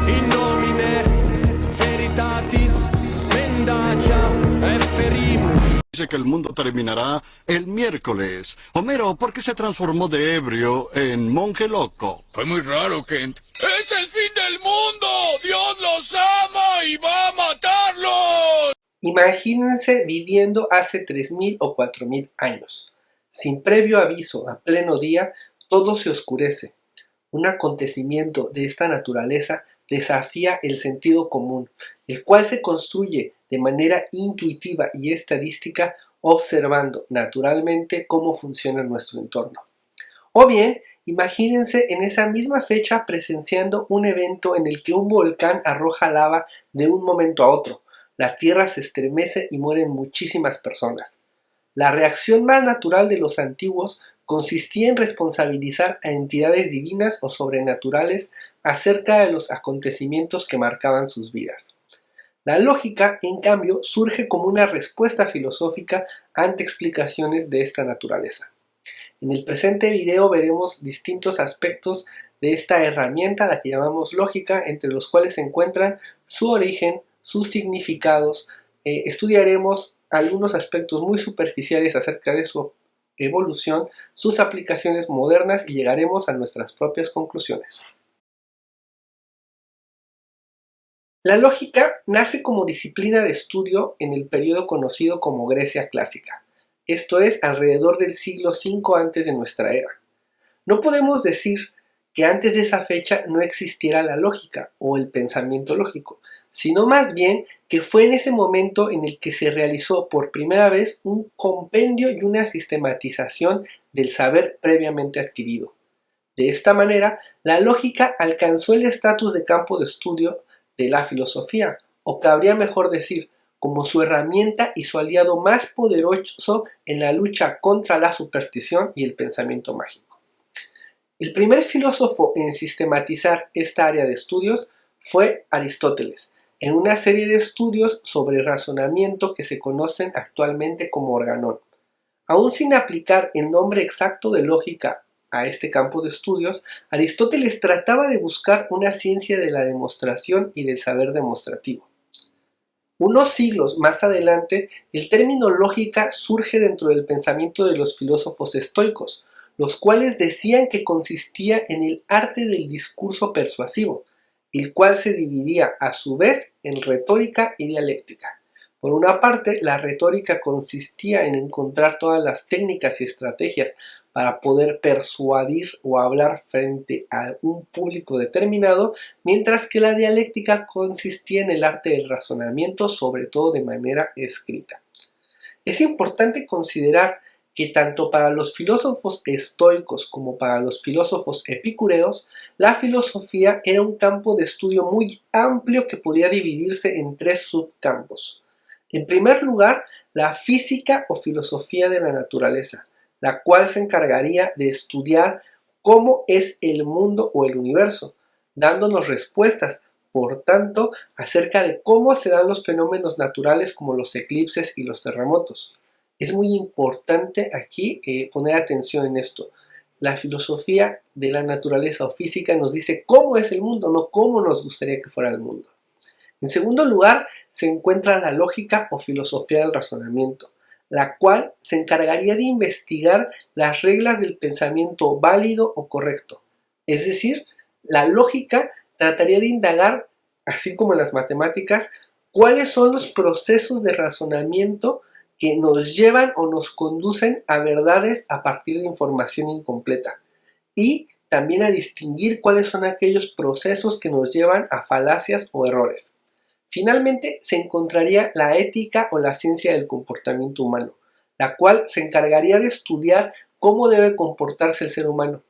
in nomine veritatis mendacia efferimus. Dice que el mundo terminará el miércoles. Homero, ¿por qué se transformó de ebrio en monje loco? Fue muy raro, Kent. ¡Es el fin del mundo! ¡Dios los ama y va a matarlos! Imagínense viviendo hace 3000 o 4000 años. Sin previo aviso, a pleno día, todo se oscurece. Un acontecimiento de esta naturaleza desafía el sentido común, el cual se construye de manera intuitiva y estadística observando naturalmente cómo funciona nuestro entorno. O bien, imagínense en esa misma fecha presenciando un evento en el que un volcán arroja lava de un momento a otro. La tierra se estremece y mueren muchísimas personas. La reacción más natural de los antiguos consistía en responsabilizar a entidades divinas o sobrenaturales acerca de los acontecimientos que marcaban sus vidas. La lógica, en cambio, surge como una respuesta filosófica ante explicaciones de esta naturaleza. En el presente video veremos distintos aspectos de esta herramienta, la que llamamos lógica, entre los cuales se encuentran su origen, sus significados. Estudiaremos algunos aspectos muy superficiales acerca de su evolución, sus aplicaciones modernas y llegaremos a nuestras propias conclusiones. La lógica nace como disciplina de estudio en el periodo conocido como Grecia clásica, esto es, alrededor del siglo V antes de nuestra era. No podemos decir que antes de esa fecha no existiera la lógica o el pensamiento lógico, sino más bien que fue en ese momento en el que se realizó por primera vez un compendio y una sistematización del saber previamente adquirido. De esta manera, la lógica alcanzó el estatus de campo de estudio de la filosofía, o cabría mejor decir, como su herramienta y su aliado más poderoso en la lucha contra la superstición y el pensamiento mágico. El primer filósofo en sistematizar esta área de estudios fue Aristóteles, en una serie de estudios sobre razonamiento que se conocen actualmente como Organón. Aún sin aplicar el nombre exacto de lógica a este campo de estudios, Aristóteles trataba de buscar una ciencia de la demostración y del saber demostrativo. Unos siglos más adelante, el término lógica surge dentro del pensamiento de los filósofos estoicos, los cuales decían que consistía en el arte del discurso persuasivo, el cual se dividía a su vez en retórica y dialéctica. Por una parte, la retórica consistía en encontrar todas las técnicas y estrategias para poder persuadir o hablar frente a un público determinado, mientras que la dialéctica consistía en el arte del razonamiento, sobre todo de manera escrita. Es importante considerar que tanto para los filósofos estoicos como para los filósofos epicureos, la filosofía era un campo de estudio muy amplio que podía dividirse en tres subcampos. En primer lugar, la física o filosofía de la naturaleza, la cual se encargaría de estudiar cómo es el mundo o el universo, dándonos respuestas, por tanto, acerca de cómo se dan los fenómenos naturales como los eclipses y los terremotos. Es muy importante aquí poner atención en esto. La filosofía de la naturaleza o física nos dice cómo es el mundo, no cómo nos gustaría que fuera el mundo. En segundo lugar, se encuentra la lógica o filosofía del razonamiento, la cual se encargaría de investigar las reglas del pensamiento válido o correcto. Es decir, la lógica trataría de indagar, así como en las matemáticas, cuáles son los procesos de razonamiento que nos llevan o nos conducen a verdades a partir de información incompleta, y también a distinguir cuáles son aquellos procesos que nos llevan a falacias o errores. Finalmente, se encontraría la ética o la ciencia del comportamiento humano, la cual se encargaría de estudiar cómo debe comportarse el ser humano.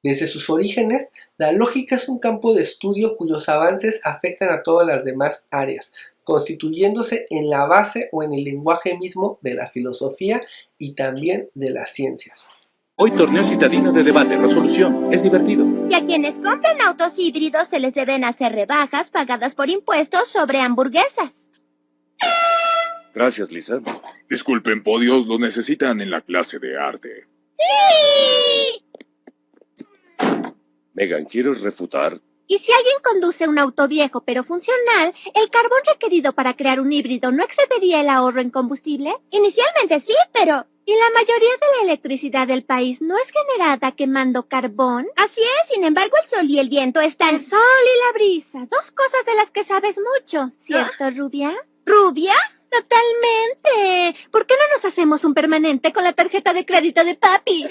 Desde sus orígenes, la lógica es un campo de estudio cuyos avances afectan a todas las demás áreas, constituyéndose en la base o en el lenguaje mismo de la filosofía y también de las ciencias. Hoy torneo citadino de debate, resolución, es divertido. Y a quienes compren autos híbridos se les deben hacer rebajas pagadas por impuestos sobre hamburguesas. Gracias, Lisa. Disculpen, podios, lo necesitan en la clase de arte. ¡Sí! Megan, ¿quieres refutar? Y si alguien conduce un auto viejo pero funcional, ¿el carbón requerido para crear un híbrido no excedería el ahorro en combustible? Inicialmente sí, pero ¿y la mayoría de la electricidad del país no es generada quemando carbón? Así es, sin embargo el sol y el viento están... El sol y la brisa, dos cosas de las que sabes mucho, ¿cierto, Rubia? ¿Rubia? Totalmente. ¿Por qué no nos hacemos un permanente con la tarjeta de crédito de papi?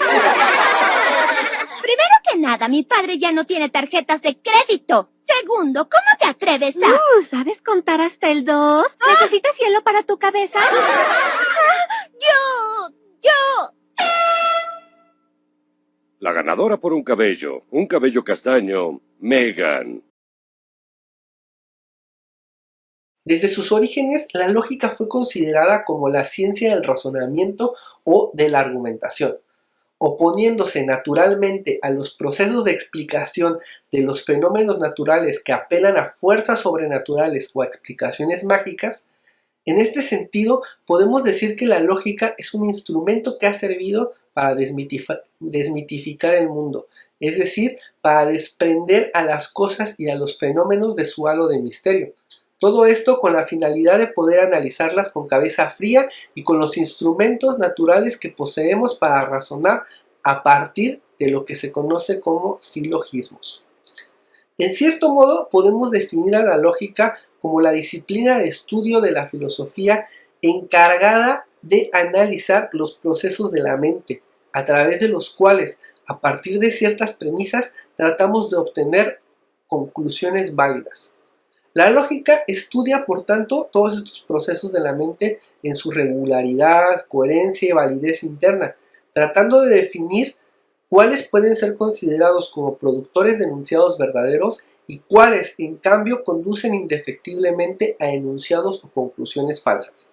Primero que nada, mi padre ya no tiene tarjetas de crédito. Segundo, ¿cómo te atreves a...? ¿Sabes contar hasta el 2? ¿Necesitas hielo para tu cabeza? Yo... La ganadora por un cabello castaño, Megan. Desde sus orígenes, la lógica fue considerada como la ciencia del razonamiento o de la argumentación, oponiéndose naturalmente a los procesos de explicación de los fenómenos naturales que apelan a fuerzas sobrenaturales o a explicaciones mágicas. En este sentido, podemos decir que la lógica es un instrumento que ha servido para desmitificar el mundo, es decir, para desprender a las cosas y a los fenómenos de su halo de misterio. Todo esto con la finalidad de poder analizarlas con cabeza fría y con los instrumentos naturales que poseemos para razonar a partir de lo que se conoce como silogismos. En cierto modo, podemos definir a la lógica como la disciplina de estudio de la filosofía encargada de analizar los procesos de la mente, a través de los cuales, a partir de ciertas premisas, tratamos de obtener conclusiones válidas. La lógica estudia, por tanto, todos estos procesos de la mente en su regularidad, coherencia y validez interna, tratando de definir cuáles pueden ser considerados como productores de enunciados verdaderos y cuáles, en cambio, conducen indefectiblemente a enunciados o conclusiones falsas.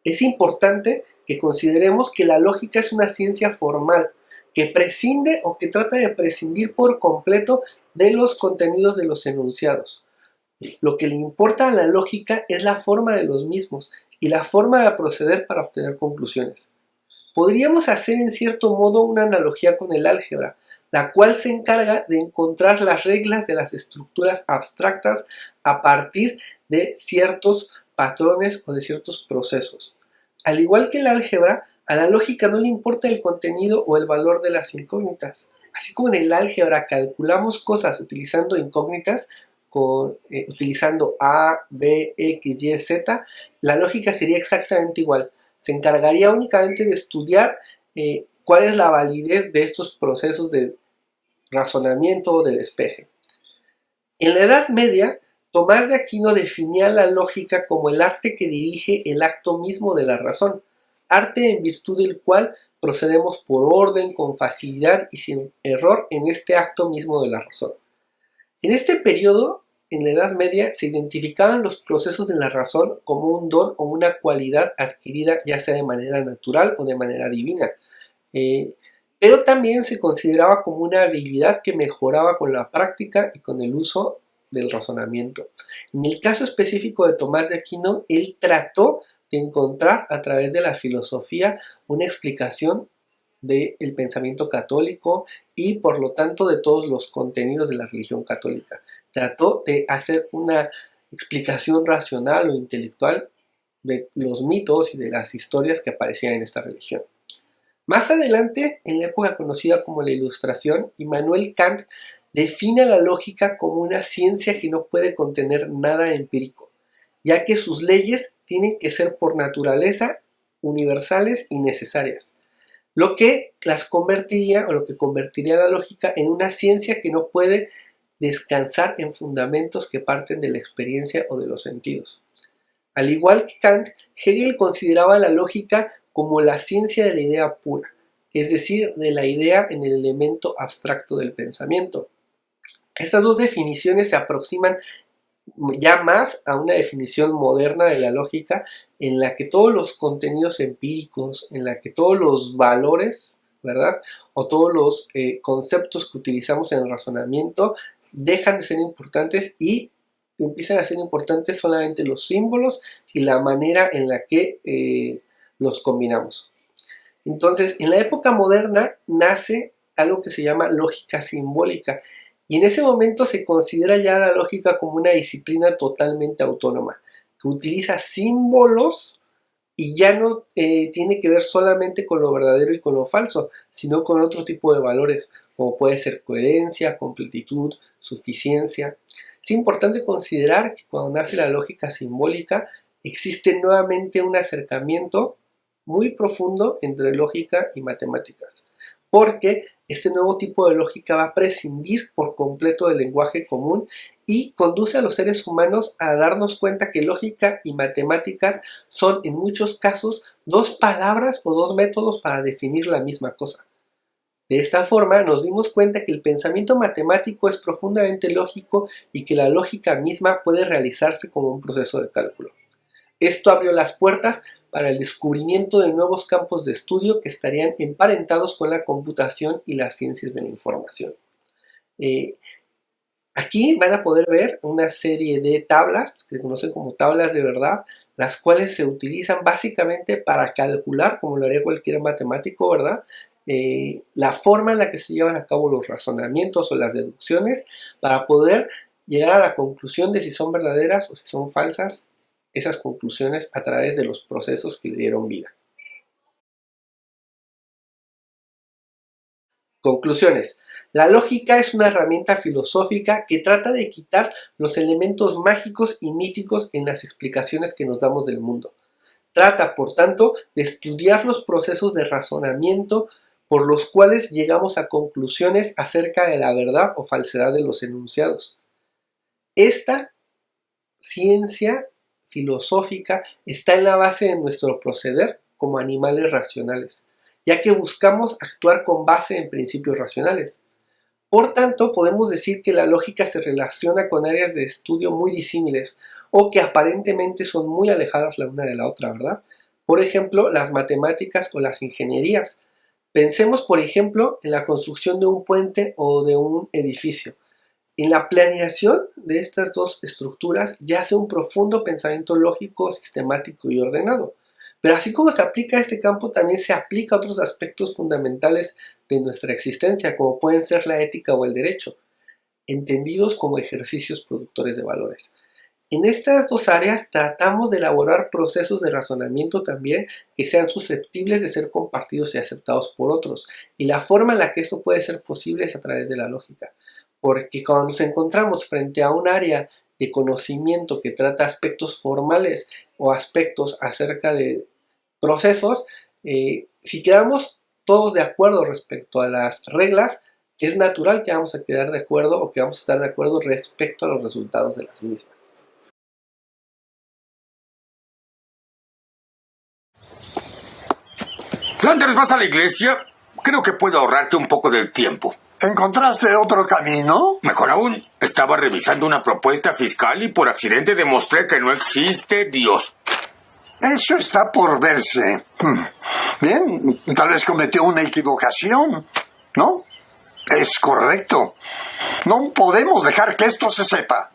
Es importante que consideremos que la lógica es una ciencia formal que prescinde o que trata de prescindir por completo de los contenidos de los enunciados. Lo que le importa a la lógica es la forma de los mismos y la forma de proceder para obtener conclusiones. Podríamos hacer en cierto modo una analogía con el álgebra, la cual se encarga de encontrar las reglas de las estructuras abstractas a partir de ciertos patrones o de ciertos procesos. Al igual que el álgebra, a la lógica no le importa el contenido o el valor de las incógnitas. Así como en el álgebra calculamos cosas utilizando incógnitas, utilizando A, B, X, Y, Z, la lógica sería exactamente igual. Se encargaría únicamente de estudiar cuál es la validez de estos procesos de razonamiento o de despeje. En la Edad Media, Tomás de Aquino definía la lógica como el arte que dirige el acto mismo de la razón, arte en virtud del cual procedemos por orden, con facilidad y sin error en este acto mismo de la razón. En este periodo, en la Edad Media, se identificaban los procesos de la razón como un don o una cualidad adquirida ya sea de manera natural o de manera divina, pero también se consideraba como una habilidad que mejoraba con la práctica y con el uso del razonamiento. En el caso específico de Tomás de Aquino, él trató de encontrar a través de la filosofía una explicación del pensamiento católico y por lo tanto de todos los contenidos de la religión católica. Trató de hacer una explicación racional o intelectual de los mitos y de las historias que aparecían en esta religión. Más adelante, en la época conocida como la Ilustración, Immanuel Kant define la lógica como una ciencia que no puede contener nada empírico, ya que sus leyes tienen que ser por naturaleza universales y necesarias, lo que las convertiría o lo que convertiría la lógica en una ciencia que no puede descansar en fundamentos que parten de la experiencia o de los sentidos. Al igual que Kant, Hegel consideraba la lógica como la ciencia de la idea pura, es decir, de la idea en el elemento abstracto del pensamiento. Estas dos definiciones se aproximan ya más a una definición moderna de la lógica en la que todos los contenidos empíricos, en la que todos los valores, ¿verdad? O todos los conceptos que utilizamos en el razonamiento dejan de ser importantes y empiezan a ser importantes solamente los símbolos y la manera en la que los combinamos. Entonces, en la época moderna nace algo que se llama lógica simbólica, Y en ese momento se considera ya la lógica como una disciplina totalmente autónoma, que utiliza símbolos y ya no tiene que ver solamente con lo verdadero y con lo falso, sino con otro tipo de valores, como puede ser coherencia, completitud, suficiencia. Es importante considerar que cuando nace la lógica simbólica, existe nuevamente un acercamiento muy profundo entre lógica y matemáticas, porque este nuevo tipo de lógica va a prescindir por completo del lenguaje común y conduce a los seres humanos a darnos cuenta que lógica y matemáticas son en muchos casos dos palabras o dos métodos para definir la misma cosa. De esta forma nos dimos cuenta que el pensamiento matemático es profundamente lógico y que la lógica misma puede realizarse como un proceso de cálculo. Esto abrió las puertas para el descubrimiento de nuevos campos de estudio que estarían emparentados con la computación y las ciencias de la información. Aquí van a poder ver una serie de tablas, que se conocen como tablas de verdad, las cuales se utilizan básicamente para calcular, como lo haría cualquier matemático, ¿verdad? La forma en la que se llevan a cabo los razonamientos o las deducciones para poder llegar a la conclusión de si son verdaderas o si son falsas esas conclusiones a través de los procesos que le dieron vida. Conclusiones. La lógica es una herramienta filosófica que trata de quitar los elementos mágicos y míticos en las explicaciones que nos damos del mundo. Trata, por tanto, de estudiar los procesos de razonamiento por los cuales llegamos a conclusiones acerca de la verdad o falsedad de los enunciados. Esta ciencia filosófica está en la base de nuestro proceder como animales racionales, ya que buscamos actuar con base en principios racionales. Por tanto, podemos decir que la lógica se relaciona con áreas de estudio muy disímiles o que aparentemente son muy alejadas la una de la otra, ¿verdad? Por ejemplo, las matemáticas o las ingenierías. Pensemos, por ejemplo, en la construcción de un puente o de un edificio. En la planeación de estas dos estructuras yace un profundo pensamiento lógico, sistemático y ordenado. Pero así como se aplica a este campo, también se aplica a otros aspectos fundamentales de nuestra existencia, como pueden ser la ética o el derecho, entendidos como ejercicios productores de valores. En estas dos áreas tratamos de elaborar procesos de razonamiento también que sean susceptibles de ser compartidos y aceptados por otros. Y la forma en la que esto puede ser posible es a través de la lógica. Porque cuando nos encontramos frente a un área de conocimiento que trata aspectos formales o aspectos acerca de procesos, si quedamos todos de acuerdo respecto a las reglas, es natural que vamos a quedar de acuerdo o que vamos a estar de acuerdo respecto a los resultados de las mismas. ¿Flanders, vas a la iglesia? Creo que puedo ahorrarte un poco del tiempo. ¿Encontraste otro camino? Mejor aún, estaba revisando una propuesta fiscal y por accidente demostré que no existe Dios. Eso está por verse. Bien, tal vez cometió una equivocación, ¿no? Es correcto. No podemos dejar que esto se sepa.